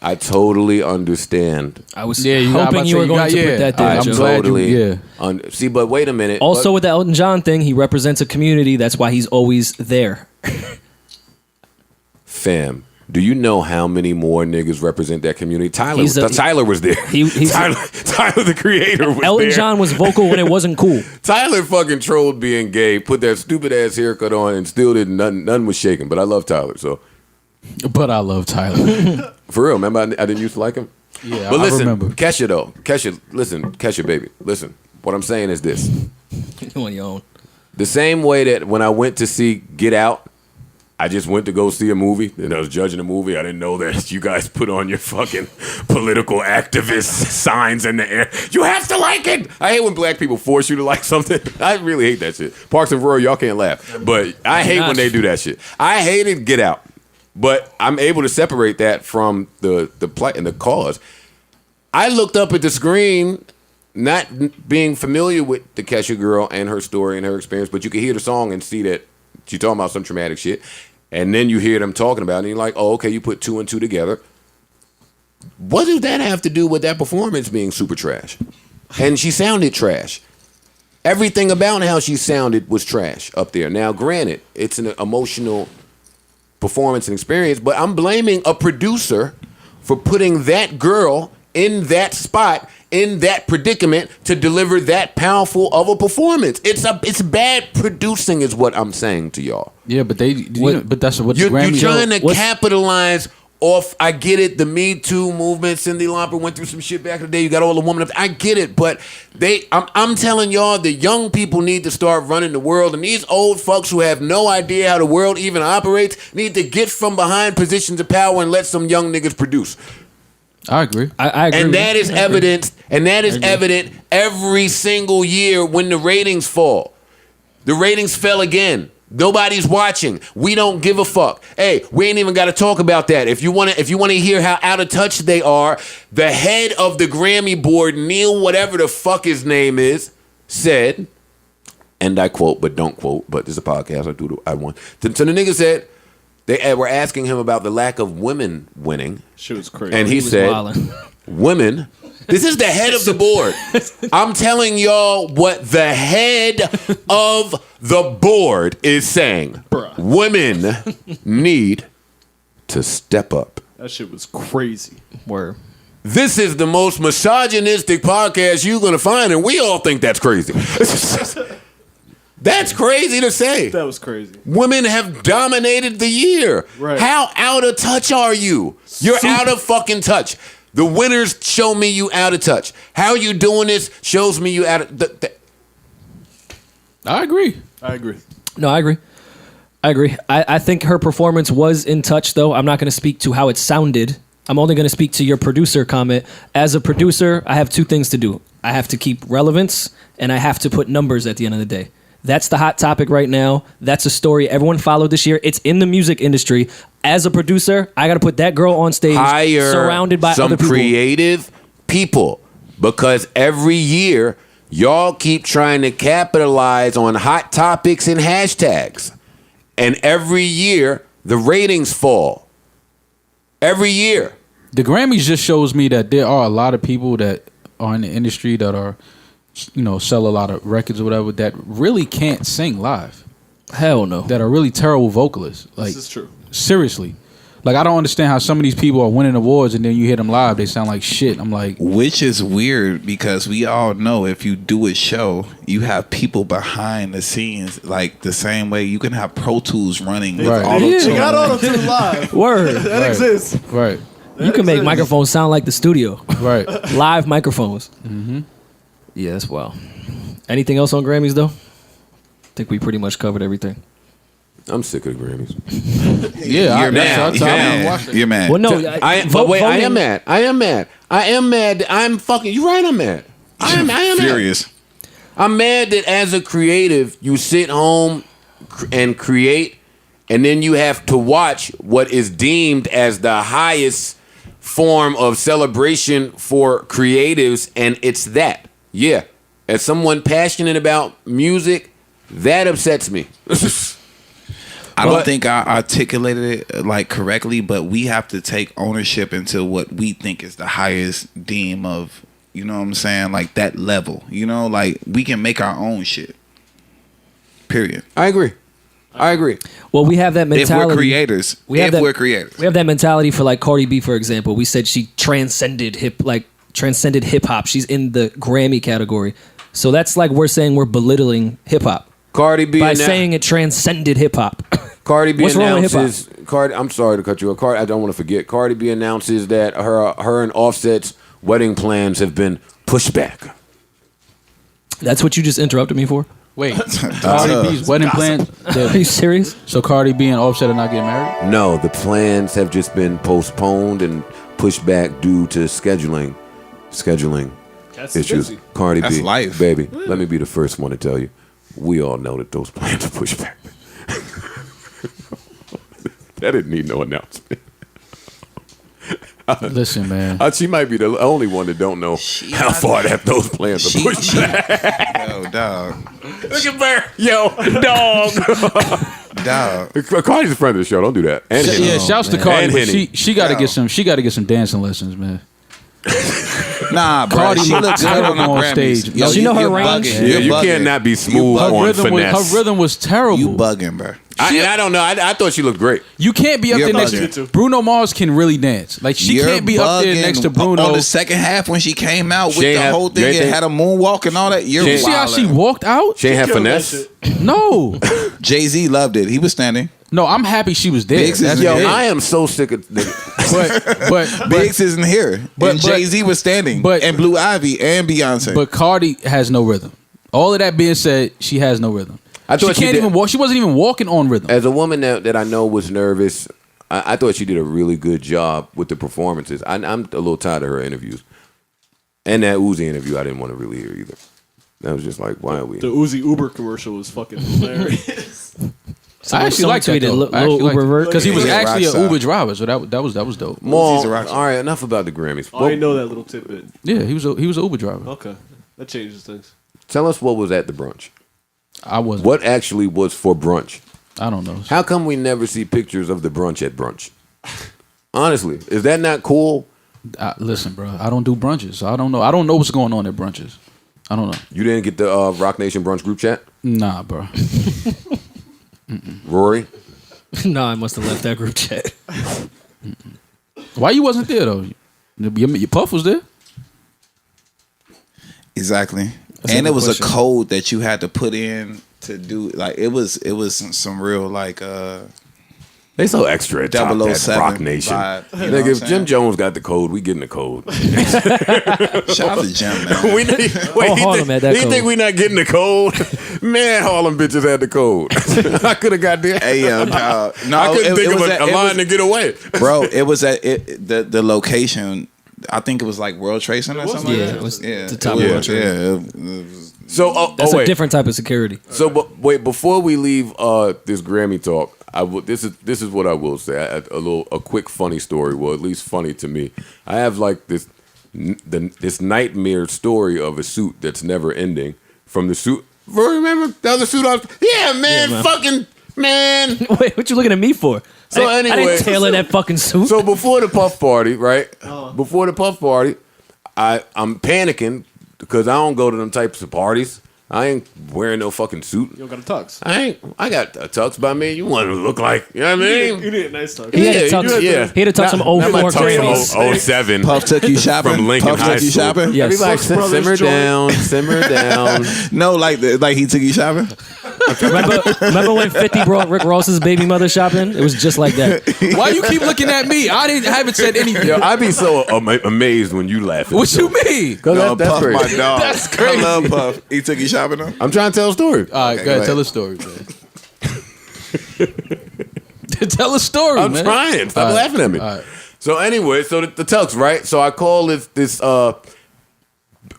I totally understand. I was Yeah, hoping you were going to put that there. I'm Joe. glad you. Totally. Yeah. See, but wait a minute. Also, with the Elton John thing, he represents a community. That's why he's always there. Fam, do you know how many more niggas represent that community? Tyler was there. Tyler, the creator, was Elton there. John was vocal when it wasn't cool. Tyler fucking trolled being gay, put that stupid ass haircut on, and still didn't. Nothing was shaking. But I love Tyler, so But I love Tyler. for real. Remember, I didn't used to like him. Yeah, But I listen, remember. Kesha though. Kesha, baby. Listen, what I'm saying is this: On your own. the same way that when I went to see Get Out, I just went to go see a movie, and I was judging a movie. I didn't know that you guys put on your fucking political activist signs in the air. You have to like it. I hate when black people force you to like something. I really hate that shit. Parks and Rory, y'all can't laugh, but I hate when they do that shit. I hated Get Out, but I'm able to separate that from the plight and the cause. I looked up at the screen, not being familiar with the Kesha girl and her story and her experience, but you could hear the song and see that she's talking about some traumatic shit. And then you hear them talking about it, and you're like, oh, okay, you put two and two together. What does that have to do with that performance being super trash? And she sounded trash. Everything about how she sounded was trash up there. Now, granted, it's an emotional performance and experience, but I'm blaming a producer for putting that girl in that spot, in that predicament, to deliver that powerful of a performance. It's bad producing is what I'm saying to y'all. Yeah, but but that's what You're the Grammy. trying to capitalize off, I get it, the Me Too movement. Cyndi Lauper went through some shit back in the day. You got all the women. I get it, but I'm telling y'all, the young people need to start running the world, and these old fucks who have no idea how the world even operates need to get from behind positions of power and let some young niggas produce. I agree. I agree. And that is evident, evident every single year when the ratings fall. The ratings fell again. Nobody's watching. We don't give a fuck. Hey, we ain't even got to talk about that. If you want to hear how out of touch they are, the head of the Grammy board, Neil, whatever the fuck his name is, said, and I quote, but don't quote, but this is a podcast. I want. So the nigga said, they were asking him about the lack of women winning. Shit was crazy. And he said, women. This is the head of the board. I'm telling y'all what the head of the board is saying. Bruh. Women need to step up. That shit was crazy. Word. This is the most misogynistic podcast you're going to find, and we all think that's crazy. That's crazy to say. That was crazy. Women have dominated the year. Right. How out of touch are you? You're out of fucking touch. The winners show me you out of touch. How you doing this shows me you out of... I agree. No, I agree. I think her performance was in touch, though. I'm not going to speak to how it sounded. I'm only going to speak to your producer comment. As a producer, I have two things to do. I have to keep relevance, and I have to put numbers at the end of the day. That's the hot topic right now. That's a story everyone followed this year. It's in the music industry. As a producer, I got to put that girl on stage, surrounded by some other people. creative people, because every year y'all keep trying to capitalize on hot topics and hashtags, and every year the ratings fall. Every year. The Grammys just shows me that there are a lot of people that are in the industry that are, sell a lot of records or whatever, that really can't sing live. Hell no. That are really terrible vocalists. Like, This is true. Seriously. Like, I don't understand how some of these people are winning awards and then you hear them live, they sound like shit. I'm like... Which is weird because we all know if you do a show, you have people behind the scenes. Like, the same way you can have Pro Tools running with Right. auto-tune. They got auto-tune live. Word. That exists. Right. You can make microphones sound like the studio. Right. Live microphones. Mm-hmm. Yeah, that's wild. Anything else on Grammys, though? I think we pretty much covered everything. I'm sick of the Grammys. Yeah, You're mad. You're mad. Well, no, I am mad. I am mad. I'm fucking. You're right. I'm mad. I am furious. Mad. I'm mad that as a creative, you sit home and create, and then you have to watch what is deemed as the highest form of celebration for creatives, and it's that. Yeah, as someone passionate about music, that upsets me. I don't think I articulated it like correctly, but we have to take ownership into what we think is the highest deem of, you know what I'm saying, like that level. Like we can make our own shit. Period. I agree. Well, we have that mentality. If we're creators. We have We have that mentality for like Cardi B, for example. We said she transcended hip hop. She's in the Grammy category. So that's like we're saying we're belittling hip hop. Cardi B by saying it transcended hip hop. Cardi B What's announces. I'm sorry to cut you off. I don't want to forget. Cardi B announces that her and Offset's wedding plans have been pushed back. That's what you just interrupted me for? Wait, Cardi B's wedding plans? Are you serious? So Cardi B and Offset are not getting married? No, the plans have just been postponed and pushed back due to scheduling That's issues. busy. Cardi That's B, life. baby, let me be the first one to tell you. We all know that those plans are pushed back. That didn't need no announcement. Listen, man. She might be the only one that don't know how far those plans are pushed back. Yo, dog. Look at Bear. Yo, dog. Dog. Cardi's a friend of the show. Don't do that. And Henny. Yeah, shouts to Cardi. And But Henny. she got to get some. She got to get some dancing lessons, man. Nah, bro. Cardi She looked looks good terrible on the on Grammys. stage. Yo, She know her you're range. bugging. Yeah, You're you bugging. cannot be smooth on finesse. Her rhythm was terrible. You bugging, bro. I don't know. I thought she looked great. You can't be up You're there next bugging. to Bruno Mars. Can really dance. Like she You're can't be up there bugging. next to Bruno. On the second half when she came out with She ain't the have- whole you thing, ain't it think- had a moonwalk and all that. You're She- You see how she wildin'. walked out? She ain't have Killed that finesse. shit. No, Jay-Z loved it. He was standing. no. I'm happy she was there. Biggs is That's in Yo, Yeah. I am so sick of niggas. but Biggs isn't here. but- And Jay-Z was standing. but- and Blue Ivy and Beyonce. But Cardi has no rhythm. All of that being said, she has no rhythm. I thought she can't she did- even walk. She wasn't even walking on rhythm. As a woman that I know was nervous, I thought she did a really good job with the performances. I'm a little tired of her interviews. And that Uzi interview, I didn't want to really hear either. That was just like, why are we? The Uzi Uber commercial was fucking hilarious. I actually like that tweeted though. little Uber vert. Because he was Yeah, actually an rockstar. Uber driver, so that was dope. More, Uzi's a rock star. all right, enough about the Grammys. I didn't know that little tidbit. Yeah, he was an Uber driver. Okay, that changes things. Tell us what was at the brunch. I wasn't. What actually was for brunch? I don't know. How come we never see pictures of the brunch at brunch? Honestly, is that not cool? Listen, bro, I don't do brunches, so I don't know. I don't know what's going on at brunches. I don't know. You didn't get the Rock Nation brunch group chat? Nah, bro. Rory? No, I must have left that group chat. Why you wasn't there though? Your Puff was there. Exactly. That's a And good it was question. a code that you had to put in to do like it was some real like They so extra at Top Hat 007 Rock Nation. vibe, you know Nigga, what I'm if Jim saying? Jones got the code, we getting the code. Shout out to Jim, man. We wait, Harlem had that he code. think we not getting the code? Man, Harlem bitches had the code. I could have got there. Hey, no, I couldn't think of a line to get away. Bro, it was at the location. I think it was like World Trade Center or something. Yeah, like that. it was yeah, the top it of was, World yeah. It was- So, That's wait. a different type of security. So, but wait, before we leave this Grammy talk, this is what I will say. A quick funny story. Well, at least funny to me. I have like this nightmare story of a suit that's never ending. From the suit, remember that was a suit? Yeah, man, fucking man. Wait, what you looking at me for? So I anyway, didn't tailor that fucking suit. So before the puff party, right? Before the puff party, I'm panicking because I don't go to them types of parties. I ain't wearing no fucking suit. You don't got a tux. I got a tux by me. You want to look like, you know what I mean? You need a nice tux. He had a tux. He had a tux some Not my 04 tux Grammys. from 07. Puff took you shopping. From Lincoln Puff High took you School. shopping. Yes. Everybody Brooks Brothers simmer joint. down, simmer down. No, like he took you shopping. Remember when 50 brought Rick Ross's baby mother shopping? It was just like that. Why you keep looking at me? I haven't said anything. Yo, I be so amazed when you laugh. At What the you joke. mean? 'Cause No, that's Puff, crazy. my dog. That's crazy. I love Puff. He took you shopping though. I'm trying to tell a story. All right, Okay, go ahead. go Tell a story, man. Tell a story, I'm man. trying. Stop All right, laughing at me. all right. So anyway, so the tux, right? So I call this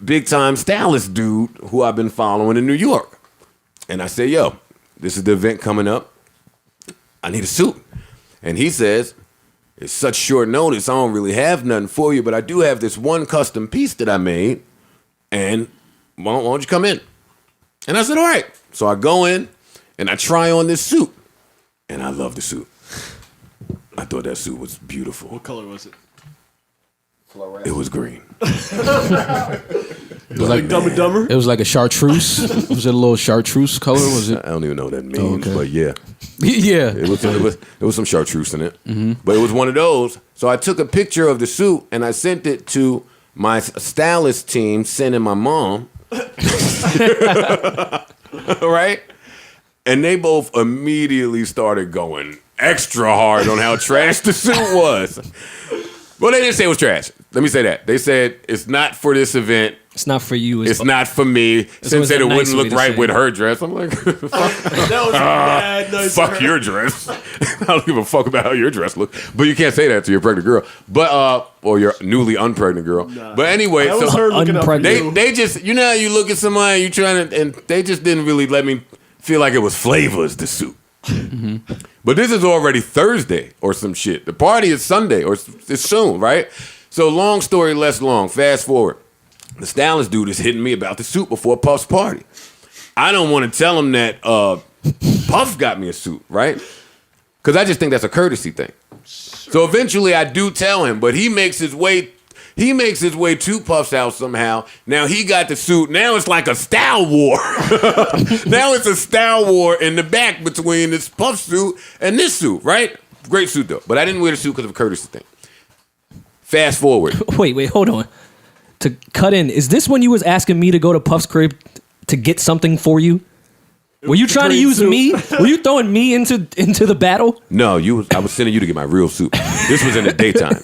big time stylist dude who I've been following in New York, and I say, "Yo, this is the event coming up. I need a suit." And he says, "It's such short notice. I don't really have nothing for you, but I do have this one custom piece that I made, and why don't you come in?" And I said, "All right." So I go in and I try on this suit, and I love the suit. I thought that suit was beautiful. What color was it? It was green. It was like Dumb and Dumber? it was like a chartreuse. Was it a little chartreuse color? Was it? I don't even know what that means, but yeah, Yeah. it was some chartreuse in it. But it was one of those. So I took a picture of the suit and I sent it to my stylist team, sending my mom. Right? And they both immediately started going extra hard on how trash the suit was. Well, they didn't say it was trash. Let me say that. They said it's not for this event. It's not for you. It's not for me. Since always said a it nice wouldn't way look to right say with it. her dress. I'm like, That was mad nice. fuck your dress. I don't give a fuck about how your dress looks. But you can't say that to your pregnant girl. But or your newly unpregnant girl. Nah. But anyway, That was so her looking up for Unpregnant. you. they just, you know how you look at somebody, you trying to, and they just didn't really let me feel like it was flavors, the suit. But this is already Thursday or some shit. The party is Sunday or it's soon, right? So long story less long. Fast forward. The stylist dude is hitting me about the suit before Puff's party. I don't want to tell him that Puff got me a suit, right? Because I just think that's a courtesy thing. So eventually I do tell him, but he makes his way to Puff's house somehow. Now he got the suit. Now it's like a style war. Now it's a style war in the back between this Puff suit and this suit, right? Great suit though. But I didn't wear the suit because of a courtesy thing. Fast forward. Wait, hold on. To cut in, is this when you was asking me to go to Puff's crib to get something for you? Were you trying to use me? Were you throwing me into the battle? No, I was sending you to get my real suit. This was in the daytime.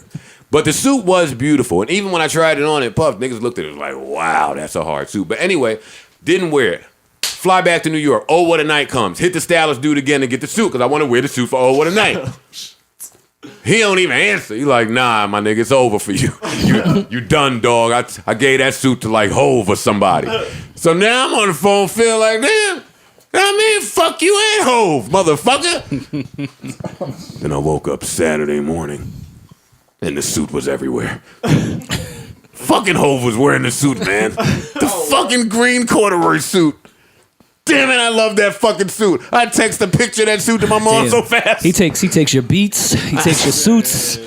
But the suit was beautiful. And even when I tried it on at Puff, niggas looked at it like, wow, that's a hard suit. But anyway, didn't wear it. Fly back to New York. Oh, what a night comes. Hit the stylist dude again to get the suit because I want to wear the suit for Oh, what a night. He don't even answer. He like, nah, my nigga, it's over for you. You done, dog. I gave that suit to like Hove or somebody. So now I'm on the phone feeling like, damn, I mean, fuck you and Hove, motherfucker. Then I woke up Saturday morning and the suit was everywhere. Fucking Hove was wearing the suit, man. The fucking green corduroy suit. Damn it, I love that fucking suit. I text a picture of that suit to my mom Damn. so fast. He takes your beats. He takes your suits.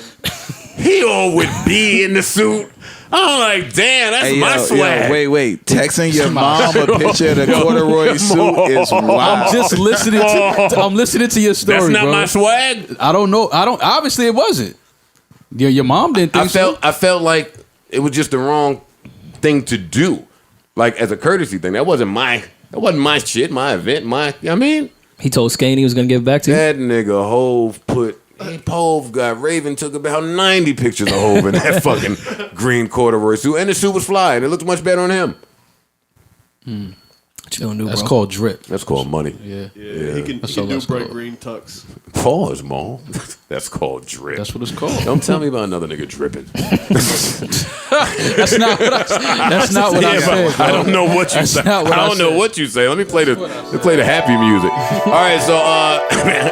He all with B in the suit. I'm like, damn, that's Hey, my swag. wait. Texting your mom a picture of the corduroy suit is wild. I'm just listening to. I'm listening to your story, That's not bro. my swag. I don't know. Obviously, it wasn't. Your mom didn't think so. I felt like it was just the wrong thing to do, like as a courtesy thing. That wasn't my shit, my event, I mean. He told Skane he was gonna give it back to you. That nigga Hove got Raven took about 90 pictures of Hove in that fucking green corduroy suit, and the suit was fly, and it looked much better on him. What you gonna do, That's bro? called drip. That's called money. Yeah. Yeah, he can That's do all that's bright called. green tux. Pause, Mo. That's called drip. That's what it's called. Don't tell me about another nigga dripping. That's not what I said. I don't know what you say. not what I I don't know said. what you say. Let me play the happy music. All right, so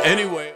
anyway.